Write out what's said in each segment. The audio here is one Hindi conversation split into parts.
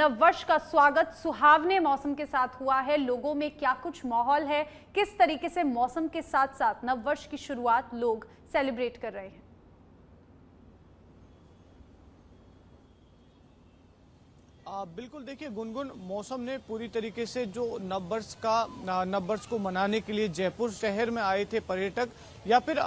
नववर्ष का स्वागत सुहावने मौसम के साथ हुआ है। लोगों में क्या कुछ माहौल है, किस तरीके से मौसम के साथ साथ नववर्ष की शुरुआत लोग सेलिब्रेट कर रहे हैं। बिल्कुल देखिए गुनगुन, मौसम ने पूरी तरीके से जो नववर्ष को मनाने के लिए जयपुर शहर में आए थे पर्यटक या फिर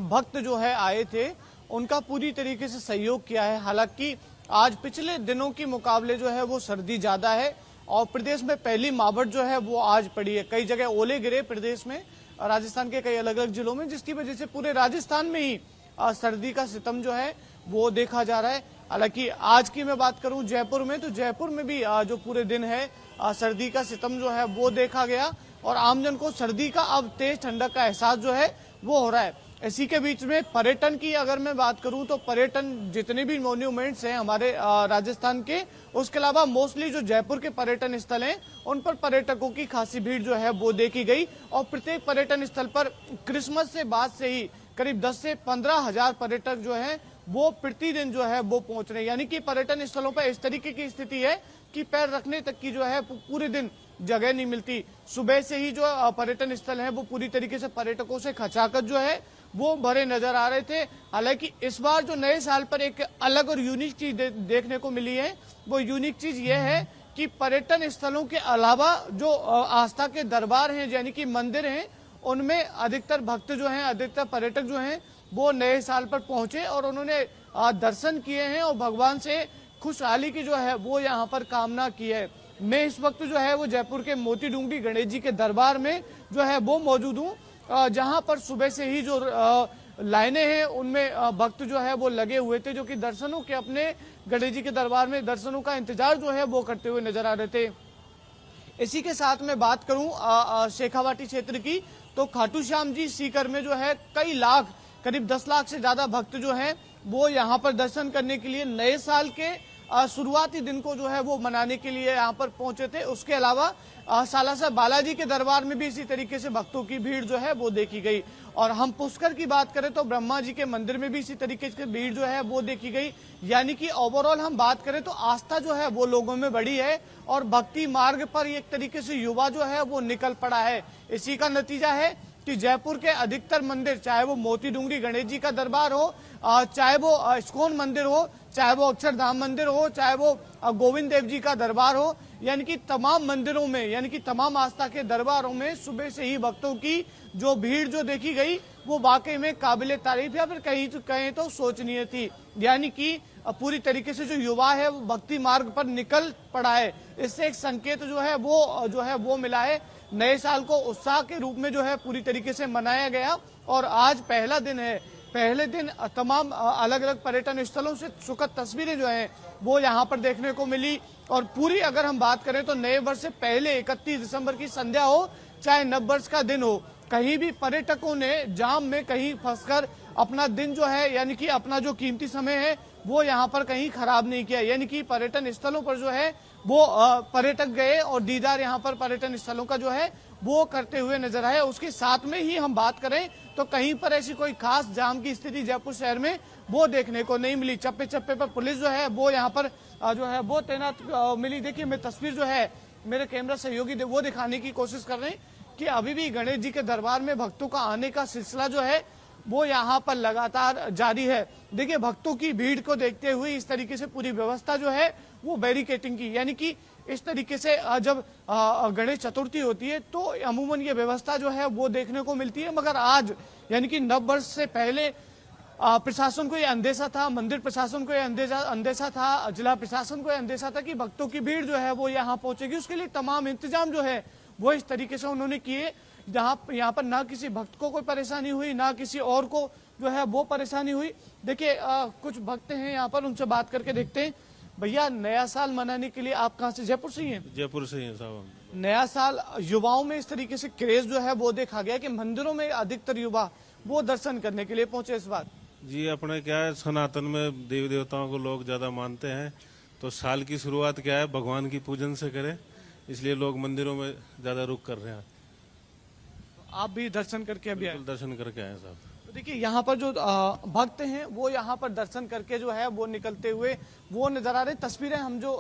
भक्त जो है आए थे, उनका पूरी तरीके से सहयोग किया है। हालांकि आज पिछले दिनों के मुकाबले जो है वो सर्दी ज्यादा है और प्रदेश में पहली मावट जो है वो आज पड़ी है। कई जगह ओले गिरे प्रदेश में, राजस्थान के कई अलग अलग जिलों में, जिसकी वजह से पूरे राजस्थान में ही सर्दी का सितम जो है वो देखा जा रहा है। हालांकि आज की मैं बात करूं जयपुर में, तो जयपुर में भी जो पूरे दिन है सर्दी का सितम जो है वो देखा गया और आमजन को सर्दी का अब तेज ठंडक का एहसास जो है वो हो रहा है। इसी के बीच में पर्यटन की अगर मैं बात करूं तो पर्यटन जितने भी मॉन्यूमेंट्स हैं हमारे राजस्थान के, उसके अलावा मोस्टली जो जयपुर के पर्यटन स्थल हैं उन पर पर्यटकों की खासी भीड़ जो है वो देखी गई और प्रत्येक पर्यटन स्थल पर क्रिसमस से बाद से ही करीब 10 से 15 हजार पर्यटक जो है वो प्रतिदिन जो है वो पहुंच रहे हैं। यानी कि पर्यटन स्थलों पर इस तरीके की स्थिति है कि पैर रखने तक की जो है पूरे दिन जगह नहीं मिलती। सुबह से ही जो पर्यटन स्थल है वो पूरी तरीके से पर्यटकों से खचाखच जो है वो भरे नजर आ रहे थे। हालांकि इस बार जो नए साल पर एक अलग और यूनिक चीज देखने को मिली है, वो यूनिक चीज ये है कि पर्यटन स्थलों के अलावा जो आस्था के दरबार हैं यानी कि मंदिर हैं, उनमें अधिकतर भक्त जो हैं, अधिकतर पर्यटक जो हैं वो नए साल पर पहुंचे और उन्होंने दर्शन किए हैं और भगवान से खुशहाली की जो है वो यहाँ पर कामना की है। मैं इस वक्त जो है वो जयपुर के मोती डूंगरी गणेश जी के दरबार में जो है वो मौजूद हूँ, जहाँ पर सुबह से ही जो लाइनें हैं उनमें भक्त जो है वो लगे हुए थे, जो कि दर्शनों के अपने गणेश जी के दरबार में दर्शनों का इंतजार जो है वो करते हुए नजर आ रहे थे। इसी के साथ मैं बात करूं शेखावाटी क्षेत्र की, तो खाटू श्याम जी सीकर में जो है कई लाख, करीब 10 लाख से ज्यादा भक्त जो हैं वो यहाँ पर दर्शन करने के लिए नए साल के शुरुआती दिन को जो है वो मनाने के लिए यहाँ पर पहुंचे थे। उसके अलावा सालासर बालाजी के दरबार में भी इसी तरीके से भक्तों की भीड़ जो है वो देखी गई। और हम पुष्कर की बात करें तो ब्रह्मा जी के मंदिर में भी इसी तरीके से भीड़ जो है वो देखी गई। यानी कि ओवरऑल हम बात करें तो आस्था जो है वो लोगों में बढ़ी है और भक्ति मार्ग पर एक तरीके से युवा जो है वो निकल पड़ा है। इसी का नतीजा है कि जयपुर के अधिकतर मंदिर, चाहे वो मोती डूंगरी गणेश जी का दरबार हो, चाहे वो इस्कॉन मंदिर हो, चाहे वो अक्षरधाम मंदिर हो, चाहे वो गोविंद देव जी का दरबार हो, यानी कि तमाम मंदिरों में, यानी कि तमाम आस्था के दरबारों में सुबह से ही भक्तों की जो भीड़ जो देखी गई वो वाकई में काबिले तारीफ या फिर कहीं तो सोचनीय थी। यानी कि पूरी तरीके से जो युवा है वो भक्ति मार्ग पर निकल पड़ा है। इससे एक संकेत जो है वो मिला है। नए साल को उत्साह के रूप में जो है पूरी तरीके से मनाया गया और आज पहला दिन है। पहले दिन तमाम अलग अलग पर्यटन स्थलों से सुखद तस्वीरें जो हैं वो यहाँ पर देखने को मिली। और पूरी अगर हम बात करें तो नए वर्ष से पहले 31 दिसंबर की संध्या हो चाहे नववर्ष का दिन हो, कहीं भी पर्यटकों ने जाम में कहीं फंसकर अपना दिन जो है यानी कि अपना जो कीमती समय है वो यहाँ पर कहीं खराब नहीं किया। यानी कि पर्यटन स्थलों पर जो है वो पर्यटक गए और दीदार यहाँ पर पर्यटन स्थलों का जो है वो करते हुए नजर आए। उसके साथ में ही हम बात करें तो कहीं पर ऐसी कोई खास जाम की स्थिति जयपुर शहर में वो देखने को नहीं मिली। चप्पे चप्पे पर पुलिस जो है वो यहाँ पर जो है वो तैनात मिली। देखिए मैं तस्वीर जो है मेरे कैमरा सहयोगी वो दिखाने की कोशिश कर रहे हैं कि अभी भी गणेश जी के दरबार में भक्तों का आने का सिलसिला जो है वो यहाँ पर लगातार जारी है। देखिए भक्तों की भीड़ को देखते हुए इस तरीके से पूरी व्यवस्था जो है वो बैरिकेटिंग की, यानी कि इस तरीके से जब गणेश चतुर्थी होती है तो अमूमन ये व्यवस्था जो है वो देखने को मिलती है। मगर आज यानी कि नववर्ष से पहले प्रशासन को ये अंदेशा था, मंदिर प्रशासन को ये अंदेशा था, जिला प्रशासन को ये अंदेशा था कि भक्तों की भीड़ जो है वो यहाँ पहुंचेगी। उसके लिए तमाम इंतजाम जो है वो इस तरीके से उन्होंने किए जहाँ यहाँ पर ना किसी भक्त को कोई परेशानी हुई, ना किसी और को जो है वो परेशानी हुई। देखिए कुछ भक्त हैं यहाँ पर, उनसे बात करके देखते हैं। भैया नया साल मनाने के लिए आप कहाँ से? जयपुर से ही हैं? जयपुर से ही हैं साहब। नया साल युवाओं में इस तरीके से क्रेज जो है वो देखा गया कि मंदिरों में अधिकतर युवा वो दर्शन करने के लिए पहुंचे इस बार। जी अपने क्या है, सनातन में देवी देवताओं को लोग ज्यादा मानते हैं, तो साल की शुरुआत क्या है भगवान की पूजन से करें, इसलिए लोग मंदिरों में ज्यादा रुख कर रहे हैं। आप भी दर्शन करके अभी आए? दर्शन करके आए साहब। तो देखिए यहाँ पर जो भक्त हैं वो यहाँ पर दर्शन करके जो है वो निकलते हुए वो नजर आ रहे। तस्वीरें हम जो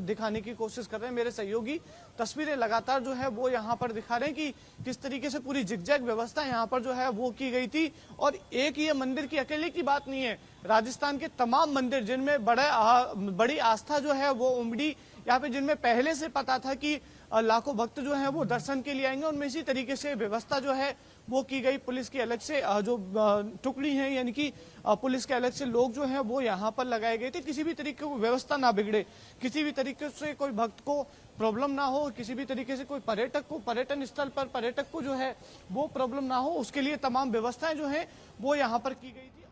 दिखाने की कोशिश कर रहे हैं, मेरे सहयोगी तस्वीरें लगातार जो है वो यहाँ पर दिखा रहे हैं कि किस तरीके से पूरी जिगजैग व्यवस्था यहाँ पर जो है वो की गई थी। और एक ये मंदिर की अकेले की बात नहीं है, राजस्थान के तमाम मंदिर जिनमें बड़ी आस्था जो है वो उमड़ी, यहाँ पे जिनमें पहले से पता था कि लाखों भक्त जो हैं वो दर्शन के लिए आएंगे, उनमें इसी तरीके से व्यवस्था जो है वो की गई। पुलिस की अलग से जो टुकड़ी है, यानी कि पुलिस के अलग से लोग जो हैं वो यहाँ पर लगाए गए थे, किसी भी तरीके की व्यवस्था ना बिगड़े, किसी भी तरीके से कोई भक्त को प्रॉब्लम ना हो, किसी भी तरीके से कोई पर्यटक को पर्यटन स्थल पर पर्यटक को जो है वो प्रॉब्लम ना हो, उसके लिए तमाम व्यवस्थाएं जो है वो यहाँ पर की गई थी।